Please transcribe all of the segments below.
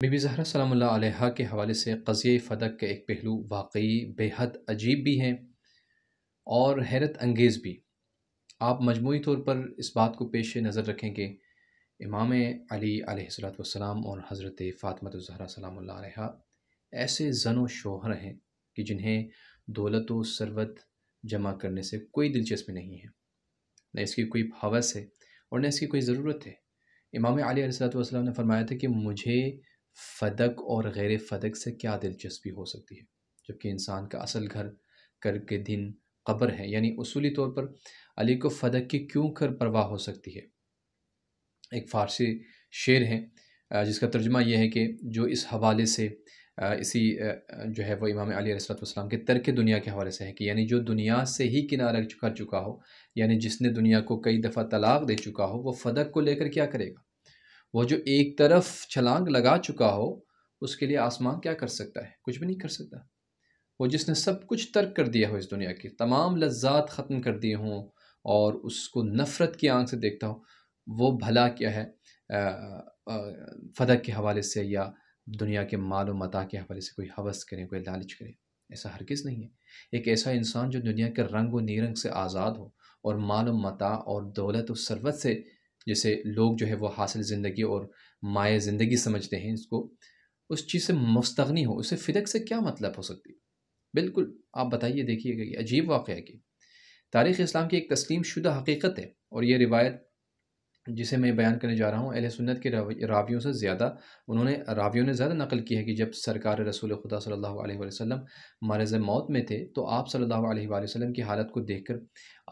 Be be Zahra سلام اللہ علیہا کے حوالے سے قضیہ فدق کا ایک پہلو واقعی بے حد عجیب بھی ہیں اور حیرت انگیز بھی۔ آپ مجموعی طور پر اس بات کو پیش نظر رکھیں کہ امام علی علیہ السلام اور حضرت فاطمہ الزہرا سلام اللہ علیہا ایسے زن و شوہر ہیں کہ جنہیں دولت و ثروت جمع کرنے سے کوئی دلچسپی نہیں ہے، نہ اس کی کوئی ہوس ہے اور نہ اس کی کوئی ضرورت ہے۔ امام علی علیہ السلام نے فرمایا تھا کہ مجھے فدق اور غیر فدق سے کیا دلچسپی ہو سکتی ہے، جبکہ انسان کا اصل گھر کر کے دن قبر ہے، یعنی اصولی طور پر علی کو فدق کی کیوں کر پرواہ ہو سکتی ہے۔ ایک فارسی شعر ہے جس کا ترجمہ یہ ہے کہ جو اس حوالے سے اسی جو ہے وہ امام علی علیہ السلام کے ترک دنیا کے حوالے سے ہے کہ یعنی جو دنیا سے ہی کنارہ کر چکا ہو، یعنی جس نے دنیا کو کئی دفعہ طلاق دے چکا ہو، وہ فدق کو لے کر کیا کرے گا؟ وہ جو ایک طرف چھلانگ لگا چکا ہو، اس کے لیے آسمان کیا کر سکتا ہے؟ کچھ بھی نہیں کر سکتا۔ وہ جس نے سب کچھ ترک کر دیا ہو، اس دنیا کی تمام لذات ختم کر دیے ہوں اور اس کو نفرت کی آنکھ سے دیکھتا ہو، وہ بھلا کیا ہے فدق کے حوالے سے یا دنیا کے مال و متاع کے حوالے سے کوئی ہوس کرے، کوئی لالچ کرے؟ ایسا ہرگز نہیں ہے۔ ایک ایسا انسان جو دنیا کے رنگ و نیرنگ سے آزاد ہو اور مال و متاع اور دولت و ثروت سے، جسے لوگ جو ہے وہ حاصل زندگی اور مائع زندگی سمجھتے ہیں، اس کو اس چیز سے مستغنی ہو، اسے فدق سے کیا مطلب ہو سکتی؟ بالکل آپ بتائیے، دیکھیے گا یہ عجیب واقعہ ہے کہ تاریخ اسلام کی ایک تسلیم شدہ حقیقت ہے، اور یہ روایت جسے میں بیان کرنے جا رہا ہوں اہل سنت کے راویوں سے زیادہ راویوں نے زیادہ نقل کی ہے کہ جب سرکار رسول خدا صلی اللہ علیہ وسلم مرض موت میں تھے تو آپ صلی اللہ علیہ وآلہ وسلم کی حالت کو دیکھ کر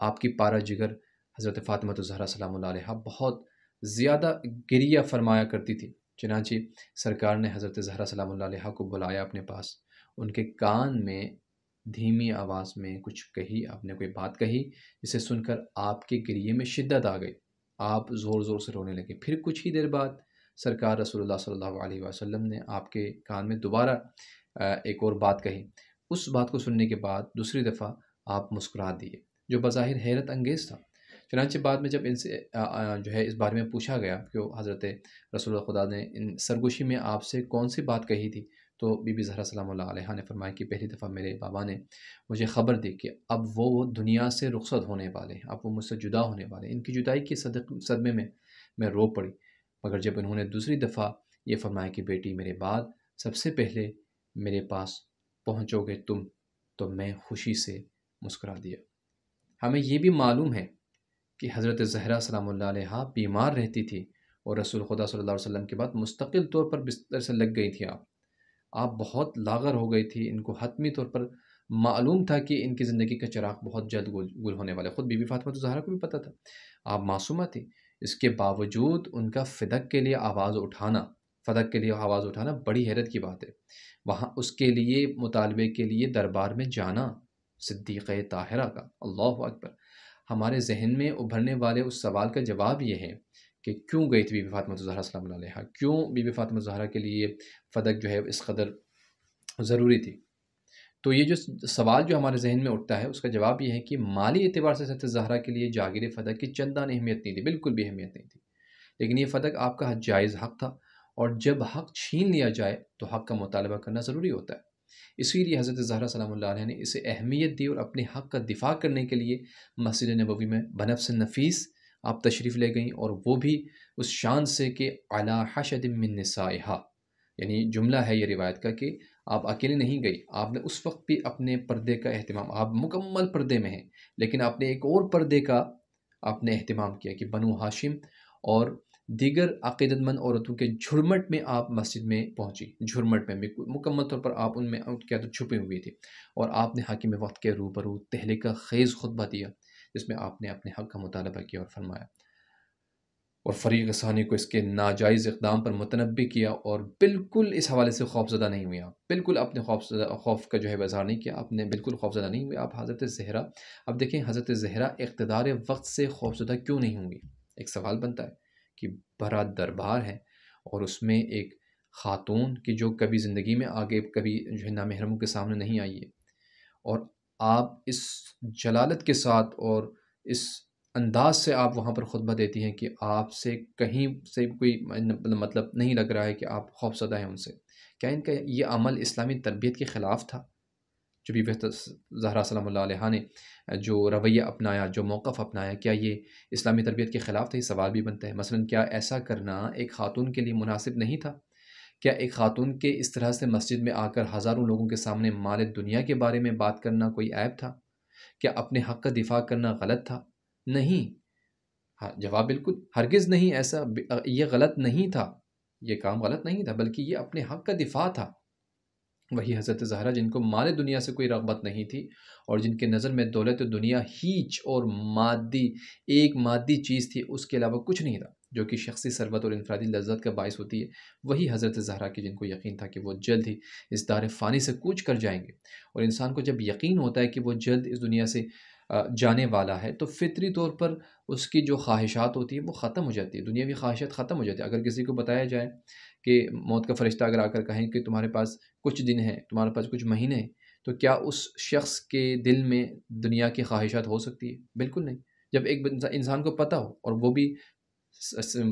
آپ کی پارہ جگر حضرت فاطمہ الزہرا سلام اللہ علیہ بہت زیادہ گریہ فرمایا کرتی تھی۔ چنانچہ سرکار نے حضرت زہرا سلام اللہ علیہ کو بلایا اپنے پاس، ان کے کان میں دھیمی آواز میں کچھ کہی، آپ نے کوئی بات کہی جسے سن کر آپ کے گریے میں شدت آ گئی، آپ زور زور سے رونے لگے۔ پھر کچھ ہی دیر بعد سرکار رسول اللہ صلی اللہ علیہ وسلم نے آپ کے کان میں دوبارہ ایک اور بات کہی۔ اس بات کو سننے کے بعد دوسری دفعہ آپ مسکرا دیے، جو بظاہر حیرت انگیز تھا۔ چنانچہ بعد میں جب ان سے جو ہے اس بارے میں پوچھا گیا کہ حضرت رسول خدا نے ان سرگوشی میں آپ سے کون سی بات کہی تھی، تو بی بی زہرا سلام اللہ علیہ نے فرمایا کہ پہلی دفعہ میرے بابا نے مجھے خبر دی کہ اب وہ دنیا سے رخصت ہونے والے ہیں، اب وہ مجھ سے جدا ہونے والے ہیں۔ ان کی جدائی کے صدمے میں رو پڑی، مگر جب انہوں نے دوسری دفعہ یہ فرمایا کہ بیٹی میرے بعد سب سے پہلے میرے پاس پہنچو گے تم، تو میں خوشی سے مسکرا دیا۔ ہمیں یہ بھی معلوم ہے کہ حضرت زہرا سلام اللہ علیہ بیمار رہتی تھی اور رسول خدا صلی اللہ علیہ وسلم کے بعد مستقل طور پر بستر سے لگ گئی تھی۔ آپ بہت لاغر ہو گئی تھی، ان کو حتمی طور پر معلوم تھا کہ ان کی زندگی کا چراغ بہت جلد گل ہونے والے، خود بی بی فاطمہ الزہرا کو بھی پتہ تھا۔ آپ معصومہ تھی، اس کے باوجود ان کا فدق کے لیے آواز اٹھانا بڑی حیرت کی بات ہے۔ وہاں اس کے لیے مطالبے کے لیے دربار میں جانا، صدیقہ طاہرہ کا، اللہ اکبر۔ ہمارے ذہن میں ابھرنے والے اس سوال کا جواب یہ ہے کہ کیوں گئی تھی بی بی فاطمہ الزہرا سلام اللہ علیہا، کیوں بی بی فاطمہ الزہرا کے لیے فدق جو ہے اس قدر ضروری تھی؟ تو یہ جو سوال جو ہمارے ذہن میں اٹھتا ہے، اس کا جواب یہ ہے کہ مالی اعتبار سے حضرت زہرا کے لیے جاگیر فدق کی چندان اہمیت نہیں تھی، بالکل بھی اہمیت نہیں تھی، لیکن یہ فدق آپ کا جائز حق تھا، اور جب حق چھین لیا جائے تو حق کا مطالبہ کرنا ضروری ہوتا ہے۔ اسی لیے حضرت زہرا سلام اللہ علیہ نے اسے اہمیت دی اور اپنے حق کا دفاع کرنے کے لیے مسجد نبوی میں بنفس نفیس آپ تشریف لے گئیں، اور وہ بھی اس شان سے کہ علی حشد من نسائها، یعنی جملہ ہے یہ روایت کا کہ آپ اکیلے نہیں گئی، آپ نے اس وقت بھی اپنے پردے کا اہتمام، آپ مکمل پردے میں ہیں لیکن آپ نے ایک اور پردے کا آپ نے اہتمام کیا کہ بنو ہاشم اور دیگر عقیدت مند عورتوں کے جھرمٹ میں آپ مسجد میں پہنچی، جھرمٹ میں مکمل طور پر آپ ان میں کیا تو چھپی ہوئی تھی، اور آپ نے حاکم وقت کے روبرو تہلکہ خیز خطبہ دیا جس میں آپ نے اپنے حق کا مطالبہ کیا اور فرمایا، اور فریق ثانی کو اس کے ناجائز اقدام پر متنبہ کیا، اور بالکل اس حوالے سے خوف زدہ نہیں ہوئے آپ، بالکل اپنے خوف کا جو ہے اظہار نہیں کیا، آپ نے بالکل خوف زدہ نہیں ہوئے آپ۔ حضرت زہرا، اب دیکھیں حضرت زہرا اقتدار وقت سے خوف زدہ کیوں نہیں ہوں گی؟ ایک سوال بنتا ہے کہ بھرا دربار ہے اور اس میں ایک خاتون کی جو کبھی زندگی میں آگے کبھی جو ہے نامحرموں کے سامنے نہیں آئی ہے، اور آپ اس جلالت کے ساتھ اور اس انداز سے آپ وہاں پر خطبہ دیتی ہیں کہ آپ سے کہیں سے کوئی مطلب نہیں لگ رہا ہے کہ آپ خوف زدہ ہیں ان سے. کیا ان کا یہ عمل اسلامی تربیت کے خلاف تھا؟ جو بی بی زہرا سلام اللہ علیہا نے جو رویہ اپنایا، جو موقف اپنایا، کیا یہ اسلامی تربیت کے خلاف تھا؟ یہ سوال بھی بنتا ہے. مثلا کیا ایسا کرنا ایک خاتون کے لیے مناسب نہیں تھا؟ کیا ایک خاتون کے اس طرح سے مسجد میں آ کر ہزاروں لوگوں کے سامنے مال دنیا کے بارے میں بات کرنا کوئی عیب تھا؟ کیا اپنے حق کا دفاع کرنا غلط تھا؟ نہیں. ہاں، جواب بالکل ہرگز نہیں. ایسا یہ غلط نہیں تھا، یہ کام غلط نہیں تھا، بلکہ یہ اپنے حق کا دفاع تھا. وہی حضرت زہرا جن کو مال دنیا سے کوئی رغبت نہیں تھی اور جن کے نظر میں دولت دنیا ہیچ اور ایک مادی چیز تھی، اس کے علاوہ کچھ نہیں تھا جو کہ شخصی ثروت اور انفرادی لذت کا باعث ہوتی ہے. وہی حضرت زہرا کی جن کو یقین تھا کہ وہ جلد ہی اس دار فانی سے کوچ کر جائیں گے. اور انسان کو جب یقین ہوتا ہے کہ وہ جلد اس دنیا سے جانے والا ہے تو فطری طور پر اس کی جو خواہشات ہوتی ہیں وہ ختم ہو جاتی ہے، دنیاوی خواہشات ختم ہو جاتی ہیں. اگر کسی کو بتایا جائے کہ موت کا فرشتہ اگر آ کر کہیں کہ تمہارے پاس کچھ دن ہیں، تمہارے پاس کچھ مہینے ہیں، تو کیا اس شخص کے دل میں دنیا کی خواہشات ہو سکتی ہے؟ بالکل نہیں. جب ایک انسان کو پتہ ہو اور وہ بھی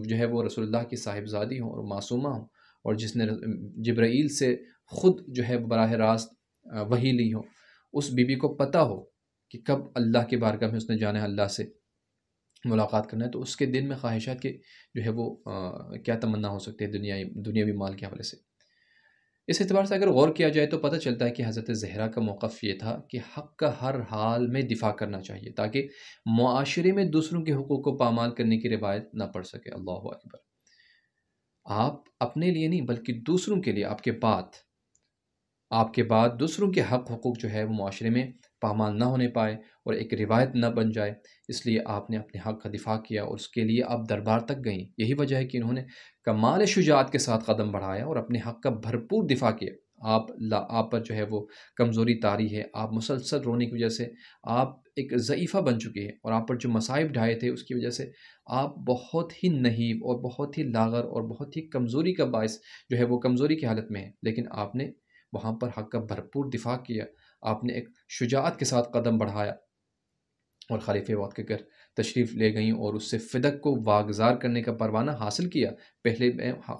جو ہے وہ رسول اللہ کی صاحبزادی ہوں اور معصومہ ہوں اور جس نے جبرائیل سے خود جو ہے براہ راست وحی لی ہو، اس بی بی کو پتہ ہو کہ کب اللہ کی بارگاہ میں اس نے جانا ہے، اللہ سے ملاقات کرنا ہے، تو اس کے دل میں خواہشات کے جو ہے وہ کیا تمنا ہو سکتی ہے دنیاوی مال کے حوالے سے. اس اعتبار سے اگر غور کیا جائے تو پتہ چلتا ہے کہ حضرت زہرا کا موقف یہ تھا کہ حق کا ہر حال میں دفاع کرنا چاہیے تاکہ معاشرے میں دوسروں کے حقوق کو پامال کرنے کی روایت نہ پڑ سکے. اللہ اکبر. آپ اپنے لیے نہیں بلکہ دوسروں کے لیے آپ کے بعد دوسروں کے حق حقوق جو ہے وہ معاشرے میں پامال نہ ہونے پائے اور ایک روایت نہ بن جائے، اس لیے آپ نے اپنے حق کا دفاع کیا اور اس کے لیے آپ دربار تک گئیں. یہی وجہ ہے کہ انہوں نے کمال شجاعت کے ساتھ قدم بڑھایا اور اپنے حق کا بھرپور دفاع کیا. آپ پر جو ہے وہ کمزوری طاری ہے، آپ مسلسل رونے کی وجہ سے آپ ایک ضعیفہ بن چکے ہیں، اور آپ پر جو مصائب ڈھائے تھے اس کی وجہ سے آپ بہت ہی نحیف اور بہت ہی لاغر اور بہت ہی کمزوری کا باعث جو ہے وہ کمزوری کی حالت میں ہے. لیکن آپ نے وہاں پر حق کا بھرپور دفاع کیا، آپ نے ایک شجاعت کے ساتھ قدم بڑھایا اور خلیفہ وقت کے گھر تشریف لے گئیں اور اس سے فدق کو واگزار کرنے کا پروانہ حاصل کیا. پہلے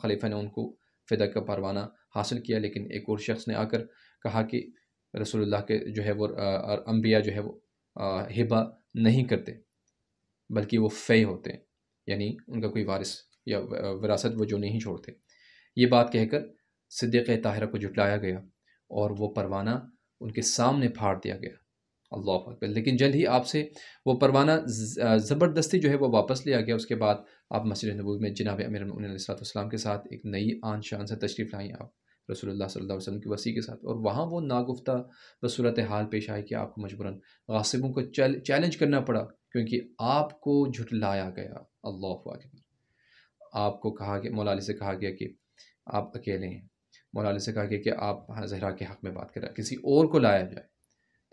خلیفہ نے ان کو فدق کا پروانہ حاصل کیا، لیکن ایک اور شخص نے آ کر کہا کہ رسول اللہ کے جو ہے وہ انبیاء جو ہے وہ ہبہ نہیں کرتے بلکہ وہ فے ہوتے ہیں، یعنی ان کا کوئی وارث یا وراثت وہ جو نہیں چھوڑتے. یہ بات کہہ کر صدیق طاہرہ کو جھٹلایا گیا اور وہ پروانہ ان کے سامنے پھاڑ دیا گیا. اللہ اکبر. لیکن جلد ہی آپ سے وہ پروانہ زبردستی جو ہے وہ واپس لیا گیا. اس کے بعد آپ مسجد نبوی میں جناب امیر المؤمنین علیہ السلام کے ساتھ ایک نئی آن شان سے تشریف لائیں آپ رسول اللہ صلی اللہ علیہ وسلم کی وصی کے ساتھ، اور وہاں وہ ناگفتہ بصورت حال پیش آئی کہ آپ کو مجبوراً غاصبوں کو چیلنج کرنا پڑا کیونکہ آپ کو جھٹلایا گیا. اللہ اکبر. آپ کو کہا کہ مولا علی سے کہا گیا کہ آپ اکیلے ہیں. مولا علی سے کہا گیا کہ آپ زہرا کے حق میں بات کریں، کسی اور کو لایا جائے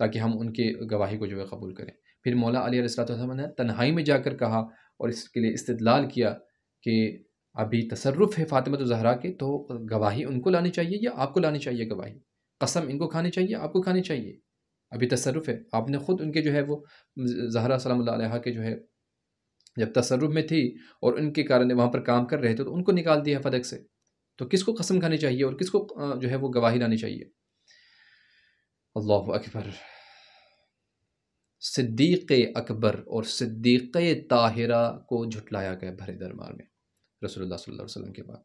تاکہ ہم ان کی گواہی کو جو ہے قبول کریں. پھر مولا علی علیہ السلام نے تنہائی میں جا کر کہا اور اس کے لیے استدلال کیا کہ ابھی تصرف ہے فاطمہ زہرا کے، تو گواہی ان کو لانی چاہیے یا آپ کو لانی چاہیے گواہی؟ قسم ان کو کھانی چاہیے، آپ کو کھانی چاہیے؟ ابھی تصرف ہے. آپ نے خود ان کے جو ہے وہ زہرا سلام اللہ علیہ کے جو ہے جب تصرف میں تھی اور ان کے کارن وہاں پر کام کر رہے تھے تو ان کو نکال دیا فدق سے، تو کس کو قسم کھانی چاہیے اور کس کو جو ہے وہ گواہی لانی چاہیے؟ اللہ اکبر. صدیق اکبر اور صدیق طاہرہ کو جھٹلایا گیا بھرے دربار میں رسول اللہ صلی اللہ علیہ وسلم کے بعد.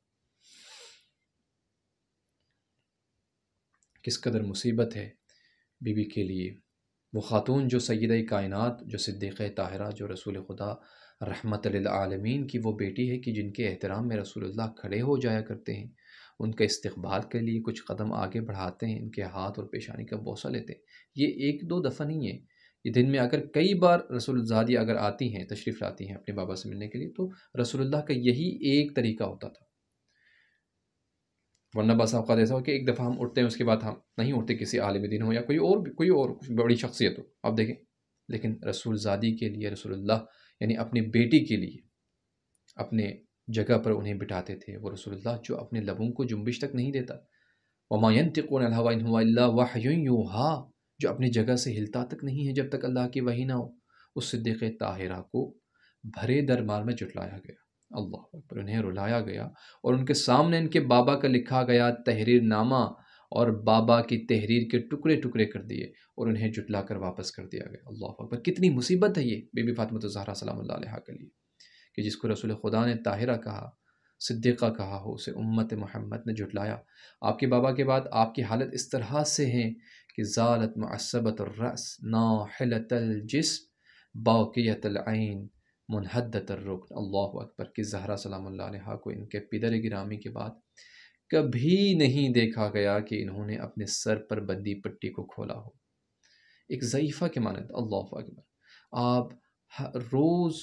کس قدر مصیبت ہے بی بی کے لیے. وہ خاتون جو سیدہ کائنات، جو صدیق طاہرہ، جو رسول خدا رحمت للعالمین کی وہ بیٹی ہے کہ جن کے احترام میں رسول اللہ کھڑے ہو جایا کرتے ہیں، ان کا استقبال کے لیے کچھ قدم آگے بڑھاتے ہیں، ان کے ہاتھ اور پیشانی کا بوسہ لیتے ہیں. یہ ایک دو دفعہ نہیں ہے، یہ دن میں اگر کئی بار رسول زادی اگر آتی ہیں، تشریف لاتی ہیں اپنے بابا سے ملنے کے لیے، تو رسول اللہ کا یہی ایک طریقہ ہوتا تھا. ورنہ بس اوقات ایسا ہو کہ ایک دفعہ ہم اٹھتے ہیں، اس کے بعد ہم نہیں اٹھتے، کسی عالم دین ہو یا کوئی اور بڑی شخصیت ہو، آپ دیکھیں. لیکن رسول زادی کے لیے رسول اللہ یعنی اپنی بیٹی کے لیے اپنے جگہ پر انہیں بٹھاتے تھے. وہ رسول اللہ جو اپنے لبوں کو جنبش تک نہیں دیتا، وما ينطق عن الهوى ان هو الا وحی یوحى، جو اپنی جگہ سے ہلتا تک نہیں ہے جب تک اللہ کی وحی نہ ہو. اس صدیق طاہرہ کو بھرے دربار میں جٹلایا گیا، اللہ اکبر، انہیں رلایا گیا، اور ان کے سامنے ان کے بابا کا لکھا گیا تحریر نامہ اور بابا کی تحریر کے ٹکڑے ٹکڑے کر دیے اور انہیں جٹلا کر واپس کر دیا گیا۔ اللہ اکبر، کتنی مصیبت ہے یہ بی بی فاطمہ الزہرا سلام اللہ علیہا کے لیے، کہ جس کو رسول خدا نے طاہرہ کہا، صدیقہ کہا ہو، اسے امت محمد نے جھٹلایا۔ آپ کے بابا کے بعد آپ کی حالت اس طرح سے ہیں کہ زالت معصبت الرأس ناحلت الجسم باقیت العین منحدت الرکن۔ اللہ اکبر، کہ زہرا سلام اللہ علیہا کو ان کے پدر گرامی کے بعد کبھی نہیں دیکھا گیا کہ انہوں نے اپنے سر پر بندی پٹی کو کھولا ہو، ایک ضعیفہ کے مانند۔ اللہ اکبر، آپ روز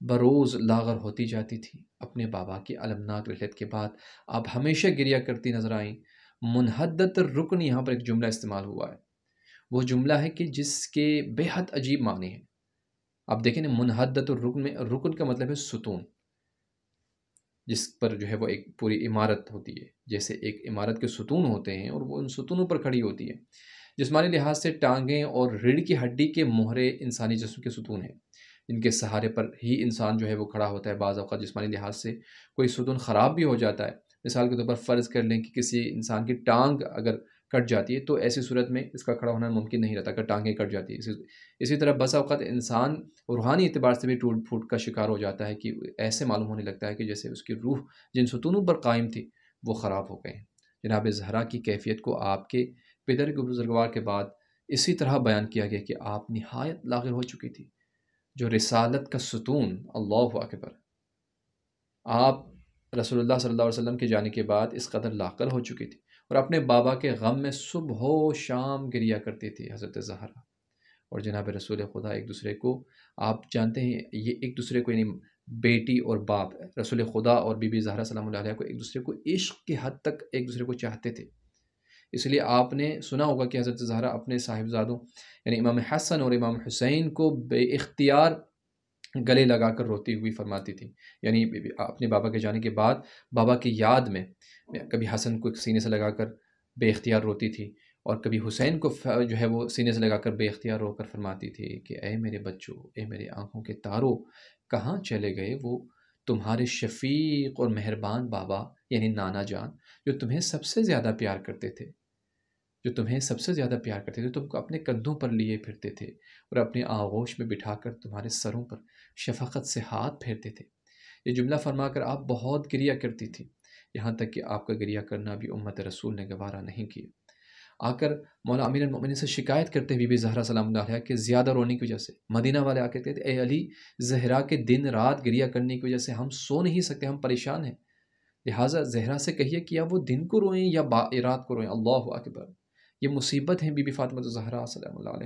بروز لاغر ہوتی جاتی تھی اپنے بابا کی المناک رحلت کے بعد، آپ ہمیشہ گریہ کرتی نظر آئیں۔ منحدت الرکن، یہاں پر ایک جملہ استعمال ہوا ہے، وہ جملہ ہے کہ جس کے بے حد عجیب معنی ہیں۔ آپ دیکھیں نا، منحدت الرکن میں رکن کا مطلب ہے ستون، جس پر جو ہے وہ ایک پوری عمارت ہوتی ہے، جیسے ایک عمارت کے ستون ہوتے ہیں اور وہ ان ستونوں پر کھڑی ہوتی ہے۔ جسمانی لحاظ سے ٹانگیں اور ریڑھ کی ہڈی کے مہرے انسانی جسم کے ستون ہیں، جن کے سہارے پر ہی انسان جو ہے وہ کھڑا ہوتا ہے۔ بعض اوقات جسمانی لحاظ سے کوئی ستون خراب بھی ہو جاتا ہے، مثال کے طور پر فرض کر لیں کہ کسی انسان کی ٹانگ اگر کٹ جاتی ہے تو ایسی صورت میں اس کا کھڑا ہونا ممکن نہیں رہتا، اگر ٹانگیں کٹ جاتی ہے۔ اسی طرح بس اوقات انسان روحانی اعتبار سے بھی ٹوٹ پھوٹ کا شکار ہو جاتا ہے، کہ ایسے معلوم ہونے لگتا ہے کہ جیسے اس کی روح جن ستونوں پر قائم تھی وہ خراب ہو گئے ہیں۔ جناب زہرا کی کیفیت کو آپ کے پدر کے بزرگوار کے بعد اسی طرح بیان کیا گیا کہ آپ نہایت لاغر ہو چکی تھی، جو رسالت کا ستون، اللہ اکبر، آپ رسول اللہ صلی اللہ علیہ وسلم کے جانے کے بعد اس قدر لاغر ہو چکی تھی، اور اپنے بابا کے غم میں صبح و شام گریہ کرتی تھی حضرت زہرا۔ اور جناب رسول خدا ایک دوسرے کو، آپ جانتے ہیں یہ ایک دوسرے کو، یعنی بیٹی اور باپ، رسول خدا اور بی بی زہرا سلام اللہ علیہ کو ایک دوسرے کو عشق کی حد تک ایک دوسرے کو چاہتے تھے۔ اس لیے آپ نے سنا ہوگا کہ حضرت زہرا اپنے صاحبزادوں یعنی امام حسن اور امام حسین کو بے اختیار گلے لگا کر روتی ہوئی فرماتی تھی، یعنی اپنے بابا کے جانے کے بعد بابا کی یاد میں کبھی حسن کو سینے سے لگا کر بے اختیار روتی تھی، اور کبھی حسین کو جو ہے وہ سینے سے لگا کر بے اختیار رو کر فرماتی تھی کہ اے میرے بچوں، اے میرے آنکھوں کے تاروں، کہاں چلے گئے وہ تمہارے شفیق اور مہربان بابا، یعنی نانا جان، جو تمہیں سب سے زیادہ پیار کرتے تھے، جو تمہیں سب سے زیادہ پیار کرتے تھے، تم کو اپنے کندھوں پر لیے پھرتے تھے اور اپنے آغوش میں بٹھا کر تمہارے سروں پر شفقت سے ہاتھ پھیرتے تھے۔ یہ جملہ فرما کر آپ بہت گریہ کرتی تھی، یہاں تک کہ آپ کا گریہ کرنا بھی امت رسول نے گوارا نہیں کیا۔ آ کر مولا امیر المؤمنین سے شکایت کرتے بی بی زہرا سلام اللہ علیہا کہ زیادہ رونے کی وجہ سے مدینہ والے آ کے کہتے اے علی، زہرا کے دن رات گریہ کرنے کی وجہ سے ہم سو نہیں سکتے، ہم پریشان ہیں، لہٰذا زہرا سے کہیے کہ یا وہ دن کو روئیں یا رات کو روئیں۔ اللہ اکبر، یہ مصیبت ہے بی بی فاطمہ الزہرا سلام اللہ علیہ